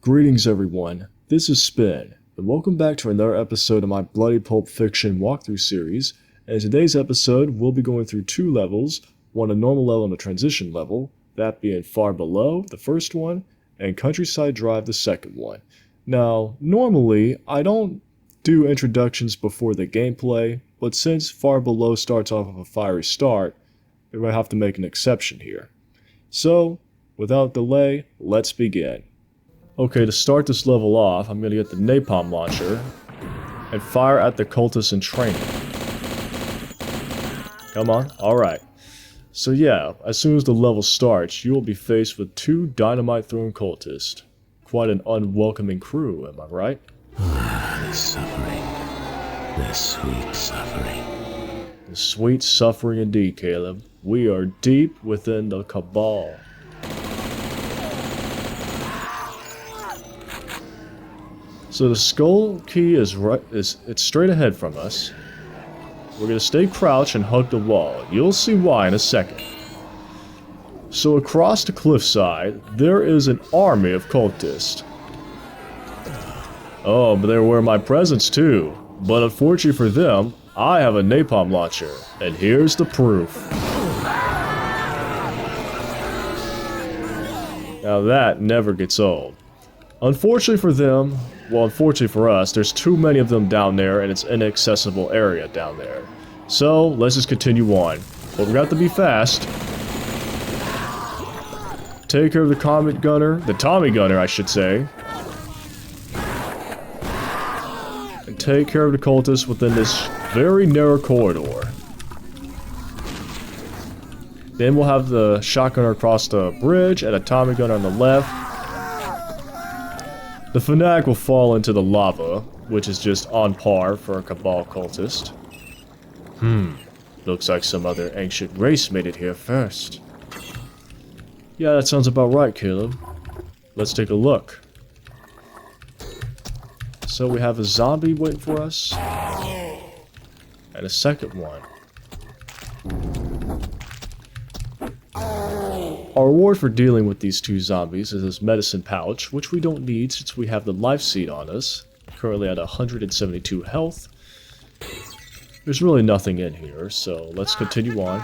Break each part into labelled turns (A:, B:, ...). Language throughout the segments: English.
A: Greetings everyone, this is Spin, and welcome back to another episode of my Bloody Pulp Fiction walkthrough series. And in today's episode, we'll be going through two levels, one a normal level and a transition level, that being Far Below, the first one, and Countryside Drive, the second one. Now, normally, I don't do introductions before the gameplay, but since Far Below starts off with a fiery start, we might have to make an exception here. So, without delay, let's begin. Okay, to start this level off, I'm going to get the napalm launcher and fire at the cultists in training. Come on, alright. So yeah, as soon as the level starts, you will be faced with two dynamite-throwing cultists. Quite an unwelcoming crew, am I right?
B: The suffering. The sweet suffering.
A: The sweet suffering indeed, Caleb. We are deep within the Cabal. So the skull key it's straight ahead from us. We're gonna stay crouched and hug the wall. You'll see why in a second. So across the cliffside, there is an army of cultists. Oh, but they're aware of my presence too. But unfortunately for them, I have a napalm launcher, and here's the proof. Now that never gets old. Unfortunately for them, well, unfortunately for us, there's too many of them down there and it's an inaccessible area down there. So, let's just continue on. But we got to be fast. Take care of the Tommy gunner, I should say. And take care of the cultists within this very narrow corridor. Then we'll have the shotgunner across the bridge and a Tommy gunner on the left. The fanatic will fall into the lava, which is just on par for a Cabal cultist. Looks like some other ancient race made it here first. Yeah, that sounds about right, Caleb. Let's take a look. So we have a zombie waiting for us. And a second one. Our reward for dealing with these two zombies is this medicine pouch, which we don't need since we have the life seed on us. Currently at 172 health. There's really nothing in here, so let's continue on.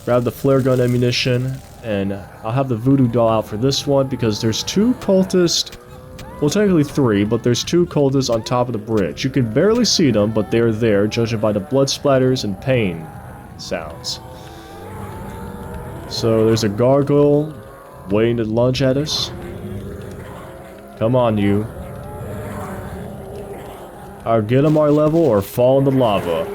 A: Grab the flare gun ammunition, and I'll have the voodoo doll out for this one because there's two cultists. Well, technically three, but there's two cultists on top of the bridge. You can barely see them, but they're there, judging by the blood splatters and pain sounds. So there's a gargoyle waiting to lunge at us. Come on, you. Either get him our level or fall in the lava.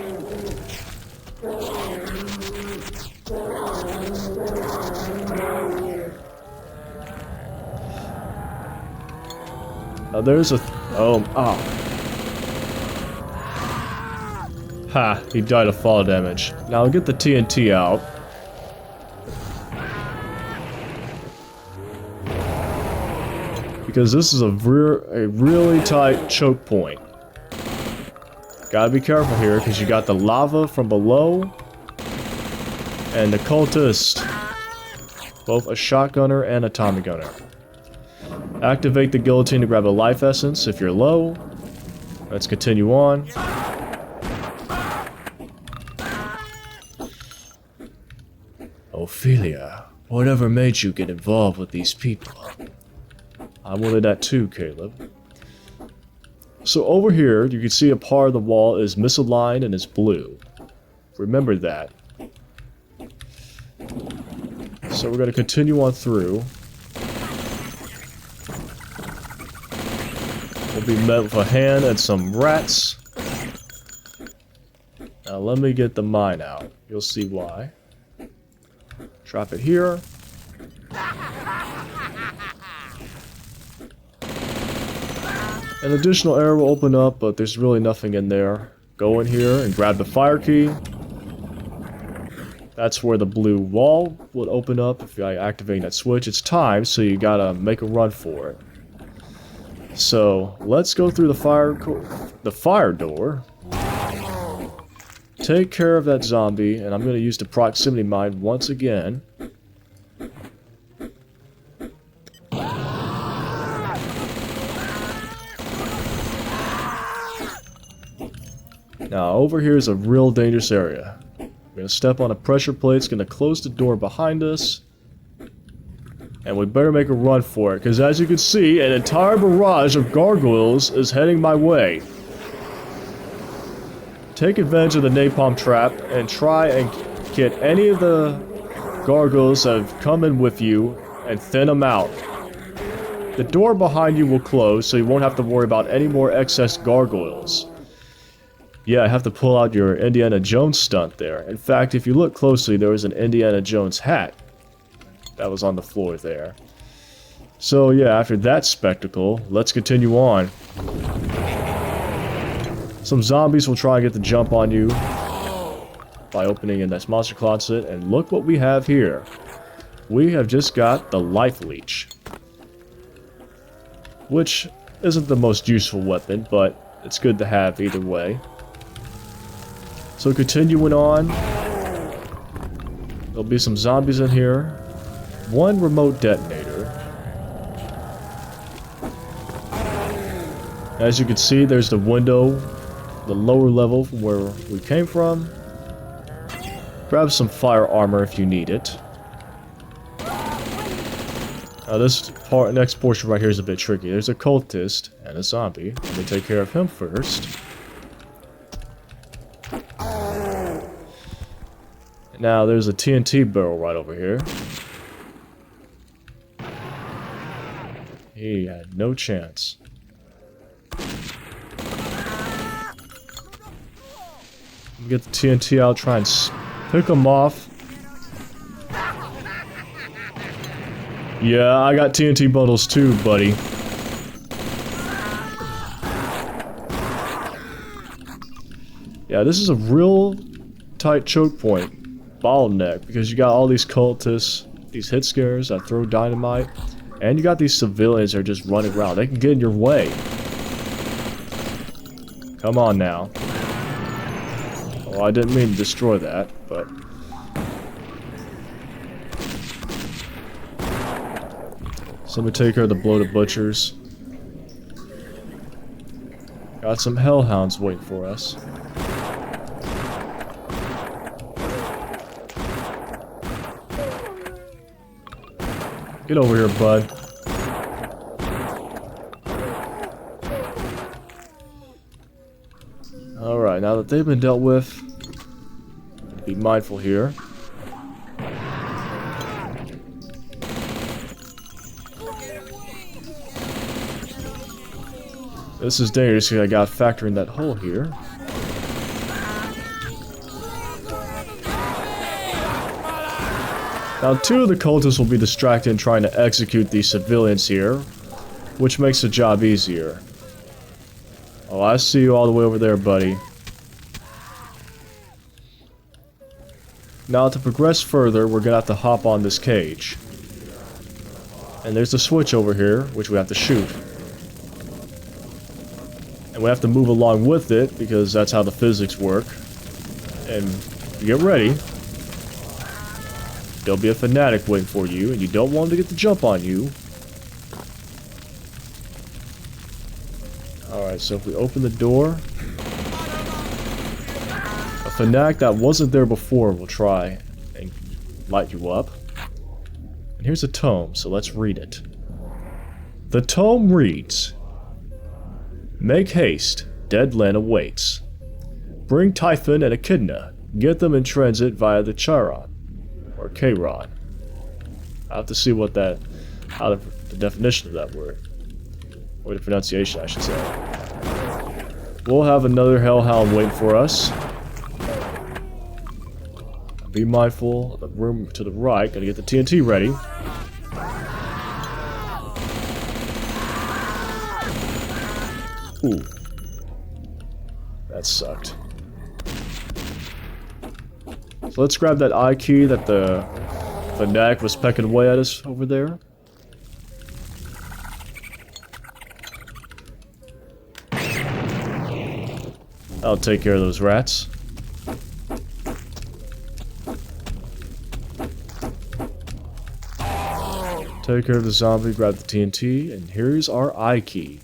A: Now there's a... Ha, he died of fall damage. Now I'll get the TNT out. Because this is a really tight choke point. Gotta be careful here, because you got the lava from below. And the cultist. Both a shotgunner and a Tommy gunner. Activate the guillotine to grab a life essence if you're low. Let's continue on. Ophelia, whatever made you get involved with these people? I wanted that too, Caleb. So over here, you can see a part of the wall is misaligned and is blue. Remember that. So we're going to continue on through. We'll be met with a hand and some rats. Now let me get the mine out. You'll see why. Drop it here. An additional area will open up, but there's really nothing in there. Go in here and grab the fire key. That's where the blue wall would open up if I activate that switch. It's time, so you gotta make a run for it. So let's go through the fire door. Take care of that zombie, and I'm going to use the proximity mine once again. Now, over here is a real dangerous area. We're gonna step on a pressure plate, it's gonna close the door behind us. And we better make a run for it, because as you can see, an entire barrage of gargoyles is heading my way. Take advantage of the napalm trap and try and get any of the gargoyles that have come in with you and thin them out. The door behind you will close, so you won't have to worry about any more excess gargoyles. Yeah, I have to pull out your Indiana Jones stunt there. In fact, if you look closely, there was an Indiana Jones hat that was on the floor there. So yeah, after that spectacle, let's continue on. Some zombies will try and get the jump on you by opening in this monster closet, and look what we have here. We have just got the life leech, which isn't the most useful weapon, but it's good to have either way. So continuing on, there'll be some zombies in here. One remote detonator. As you can see, there's the window, the lower level from where we came from. Grab some fire armor if you need it. Now this next portion right here is a bit tricky. There's a cultist and a zombie. Let me take care of him first. Now there's a TNT barrel right over here. He had no chance. Get the TNT out, try and pick him off. Yeah, I got TNT bundles too, buddy. Yeah, this is a real tight choke point, bottleneck, because you got all these cultists, these hit scares that throw dynamite, and you got these civilians that are just running around. They can get in your way. Come on now. Well, I didn't mean to destroy that, but... So let me take care of the bloated butchers. Got some hellhounds waiting for us. Get over here, bud. Alright, now that they've been dealt with, be mindful here. This is dangerous because I got to factor in that hole here. Now, two of the cultists will be distracted in trying to execute these civilians here, which makes the job easier. Oh, I see you all the way over there, buddy. Now, to progress further, we're gonna have to hop on this cage. And there's a switch over here, which we have to shoot. And we have to move along with it, because that's how the physics work. And get ready. There'll be a fanatic waiting for you, and you don't want him to get the jump on you. Alright, so if we open the door, a fanatic that wasn't there before will try and light you up. And here's a tome, so let's read it. The tome reads, "Make haste, dead land awaits. Bring Typhon and Echidna, get them in transit via the Chiron. Or Chiron. I have to see what that, how the definition of that word, or the pronunciation I should say. We'll have another hellhound waiting for us. Be mindful of the room to the right, gotta get the TNT ready. Ooh. That sucked. So let's grab that eye key that the fanatic was pecking away at us over there. I'll take care of those rats. Take care of the zombie, grab the TNT, and here's our eye key.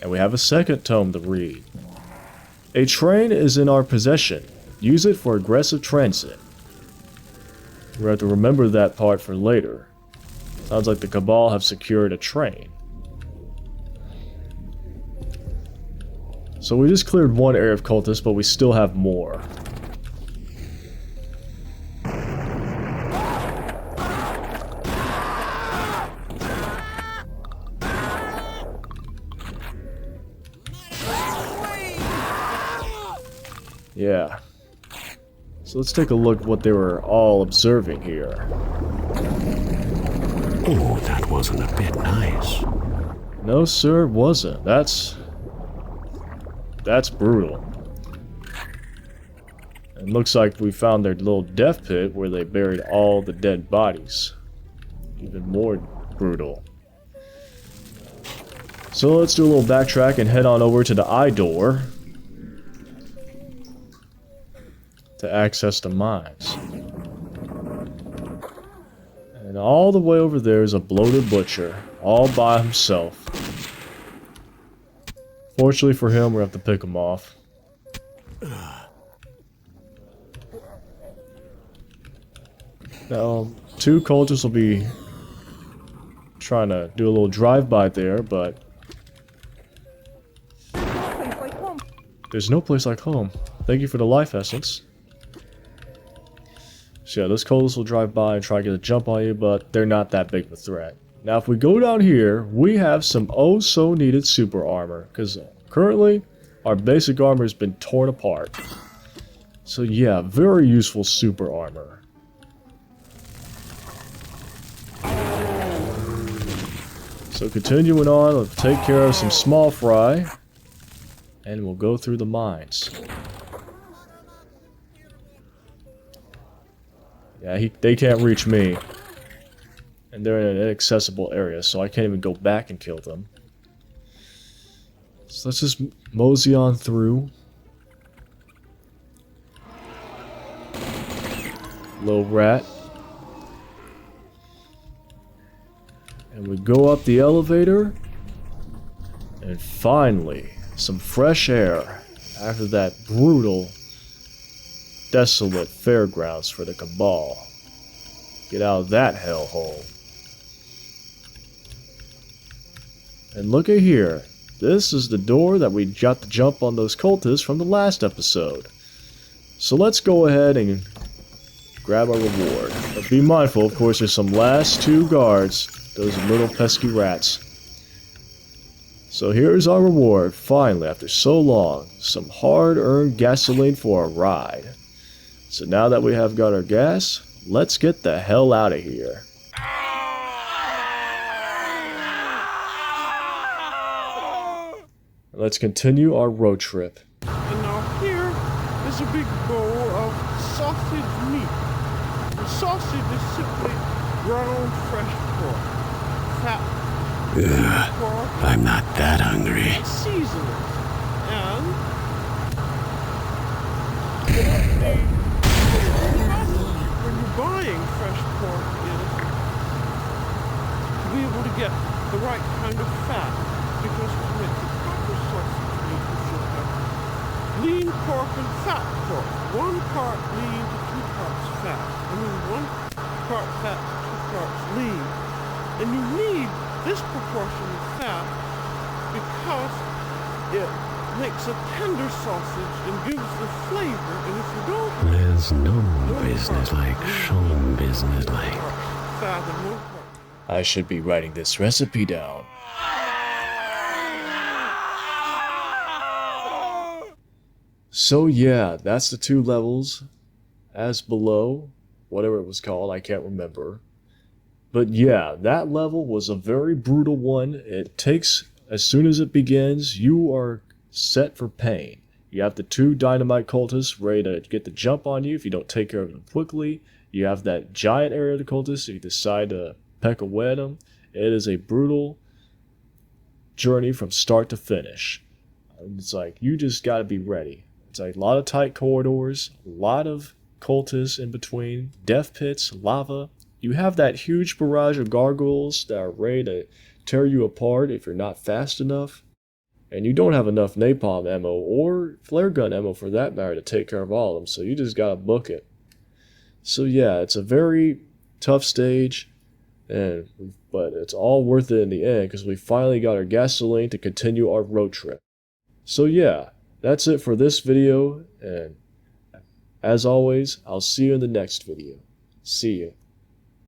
A: And we have a second tome to read. A train is in our possession. Use it for aggressive transit. We have to remember that part for later. Sounds like the Cabal have secured a train. So we just cleared one area of cultists, but we still have more. Yeah. So let's take a look at what they were all observing here.
B: Oh, that wasn't a bit nice.
A: No, sir, it wasn't. That's brutal. It looks like we found their little death pit where they buried all the dead bodies. Even more brutal. So let's do a little backtrack and head on over to the eye door to access the mines. And all the way over there is a bloated butcher, all by himself. Fortunately for him, we have to pick him off. Now, two cultists will be trying to do a little drive-by there, but there's no place like home. Thank you for the life essence. So yeah, those cultists will drive by and try to get a jump on you, but they're not that big of a threat. Now if we go down here, we have some oh so needed super armor, because currently our basic armor has been torn apart. So yeah, very useful super armor. So continuing on, we'll take care of some small fry, and we'll go through the mines. Yeah, they can't reach me. And they're in an inaccessible area, so I can't even go back and kill them. So let's just mosey on through. Little rat. And we go up the elevator. And finally, some fresh air after that brutal, desolate fairgrounds for the Cabal. Get out of that hellhole. And look at here. This is the door that we got to jump on those cultists from the last episode. So let's go ahead and grab our reward. But be mindful, of course, there's some last two guards. Those little pesky rats. So here's our reward, finally, after so long. Some hard-earned gasoline for a ride. So now that we have got our gas, let's get the hell out of here. Let's continue our road trip.
C: And now here is a big bowl of sausage meat. The sausage is simply ground fresh pork. Fat pork.
B: I'm not that hungry.
C: Seasonings. And when you're buying fresh pork is to be able to get the right kind of fat. Because to make the proper sausage meat, you should have lean pork and fat pork. 1 part lean to 2 parts fat. I mean 1 part fat to 2 parts lean. And you need this proportion of fat because it makes a tender sausage and gives the flavor. And if you don't,
B: There's no business like showing business like.
C: fat and 1 part.
A: I should be writing this recipe down. So yeah, that's the 2 levels. As below, whatever it was called, I can't remember. But yeah, that level was a very brutal one. It takes, as soon as it begins, you are set for pain. You have the 2 dynamite cultists ready to get the jump on you if you don't take care of them quickly. You have that giant area of the cultists if you decide to peck away at them. It is a brutal journey from start to finish. It's like, you just gotta be ready. It's like a lot of tight corridors, a lot of cultists in between, death pits, lava. You have that huge barrage of gargoyles that are ready to tear you apart if you're not fast enough. And you don't have enough napalm ammo or flare gun ammo for that matter to take care of all of them, so you just gotta book it. So yeah, it's a very tough stage, but it's all worth it in the end because we finally got our gasoline to continue our road trip. So yeah, that's it for this video, and as always, I'll see you in the next video. See ya.